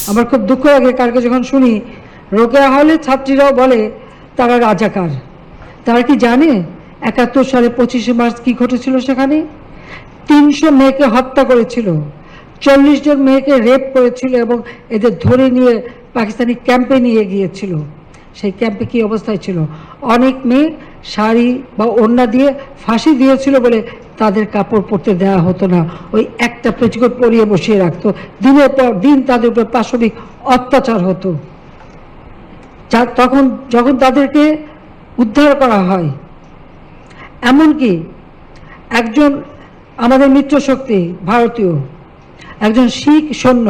আমার খুব দুঃখ লাগে কালকে যখন শুনি রোকেয়া হলে ছাত্রীরাও বলে তারা রাজাকার। তারা কি জানে ৭১ সালে ২৫শে মার্চ কি ঘটেছিল? সেখানে ৩০০ মেয়েকে হত্যা করেছিল, ৪০ জন মেয়েকে রেপ করেছিল এবং এদের ধরে নিয়ে পাকিস্তানি ক্যাম্পে নিয়ে গিয়েছিল। সেই ক্যাম্পে কি অবস্থায় ছিল? অনেক মেয়ে শাড়ি বা ওড়না দিয়ে ফাঁসি দিয়েছিল বলে তাদের কাপড় পরতে দেওয়া হতো না, ওই একটা পেটিকোট পরিয়ে বসিয়ে রাখতো। দিনের পর দিন তাদের উপর পাশবিক অত্যাচার হতো। তখন যখন তাদেরকে উদ্ধার করা হয়, এমনকি একজন আমাদের মিত্রশক্তি ভারতীয় একজন শিখ সৈন্য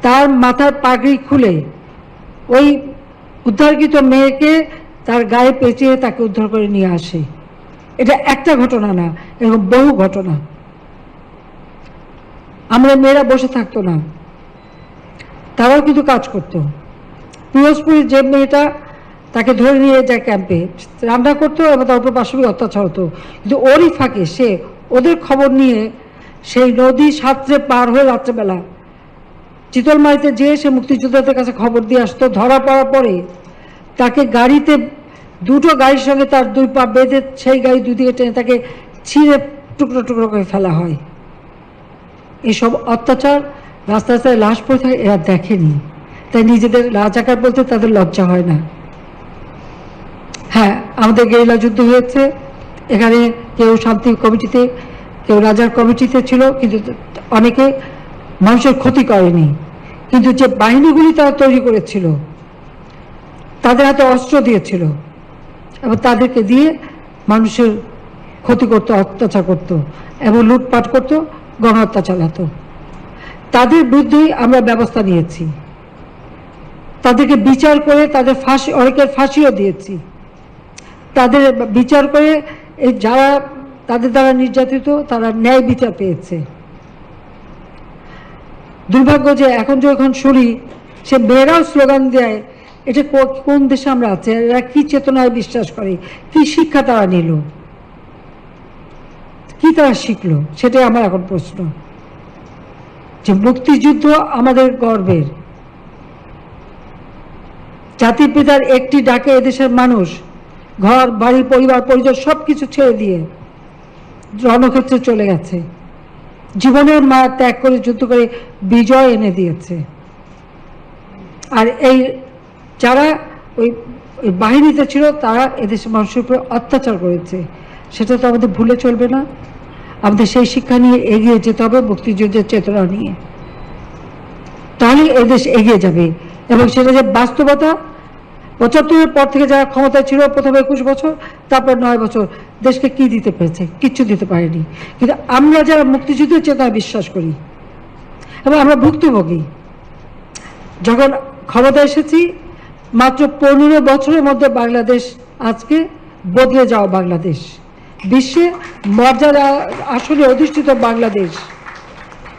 তার মাথার পাগড়ি খুলে ওই উদ্ধারকৃত মেয়েকে তার গায়ে পেঁচিয়ে তাকে উদ্ধার করে নিয়ে আসে। এটা একটা ঘটনা না, এরকম বহু ঘটনা। আমরা মেয়েরা বসে থাকতো না, তারাও কিন্তু কাজ করতো। পিরোজপুরের যে মেয়েটা, তাকে ধরে নিয়ে যায় ক্যাম্পে, রান্না করতো এবং তার উপর পাশবিক অত্যাচার হতো, কিন্তু ওরই ফাঁকে সে ওদের খবর নিয়ে সেই নদী সাঁতরে পার হয়ে রাত্রেবেলা চিতলমারিতে যেয়ে সে মুক্তিযোদ্ধাদের কাছে খবর দিয়ে আসতো। ধরা পড়ার পরে তাকে গাড়িতে, দুটো গাড়ির সঙ্গে তার দুই পা বেঁধে সেই গাড়ি দুদিকে টেনে তাকে ছিঁড়ে টুকরো টুকরো করে ফেলা হয়। এসব অত্যাচার, রাস্তা রাস্তায় লাশ পড়ে থাকে, এরা দেখেনি, তাই নিজেদের রাজাকার বলতে তাদের লজ্জা হয় না। হ্যাঁ, আমাদের গেরিলা যুদ্ধ হয়েছে, এখানে কেউ শান্তি কমিটিতে, কেউ রাজার কমিটিতে ছিল, কিন্তু অনেকে মানুষের ক্ষতি করেনি। কিন্তু যে বাহিনীগুলি তারা তৈরি করেছিল, তাদের হাতে অস্ত্র দিয়েছিল এবং তাদেরকে দিয়ে মানুষের ক্ষতি করতো, অত্যাচার করতো এবং লুটপাট করতো, গণহত্যা চালাতো। তাদের বিরুদ্ধেই আমরা ব্যবস্থা নিয়েছি, তাদেরকে বিচার করে তাদের ফাঁসি, অনেকের ফাঁসিও দিয়েছি। তাদের বিচার করে এই যারা তাদের দ্বারা নির্যাতিত তারা ন্যায় বিচার পেয়েছে। দুর্ভাগ্য যে এখন যখন শুনি সে মেয়েরাও স্লোগান দেয়, এটা কোন দেশে আমরা আছি? এরা কি চেতনায় বিশ্বাস করে? কি শিক্ষা তারা নিল? কি তারা শিখলো? সেটাই আমার এখন প্রশ্ন। যে মুক্তিযুদ্ধ আমাদের গর্বের, জাতির পিতার একটি ডাকে এদেশের মানুষ ঘর বাড়ি পরিবার পরিজন সবকিছু ছেড়ে দিয়ে রণক্ষেত্রে চলে গেছে, জীবনের মায়া ত্যাগ করে যুদ্ধ করে বিজয় এনে দিয়েছে। আর এই যারা ওই বাহিনীতে ছিল তারা এদেশের মানুষের উপরে অত্যাচার করেছে, সেটা তো আমাদের ভুলে চলবে না। আমাদের সেই শিক্ষা নিয়ে এগিয়ে যেতে হবে, মুক্তিযুদ্ধের চেতনা নিয়ে, তাহলে এদেশ এগিয়ে যাবে। এবং সেটা যে বাস্তবতা, ৭৫-এর পর থেকে যারা ক্ষমতায় ছিল প্রথমে ২১ বছর, তারপর ৯ বছর, দেশকে কি দিতে পেরেছে? কিচ্ছু দিতে পারেনি। কিন্তু আমরা যারা মুক্তিযুদ্ধের চেতনা বিশ্বাস করি এবং আমরা ভুক্তভোগী, যখন ক্ষমতা এসেছি মাত্র ১৫ বছরের মধ্যে বাংলাদেশ আজকে বদলে যাওয়া বাংলাদেশ, বিশ্বে মর্যাদা আসলে অধিষ্ঠিত বাংলাদেশ।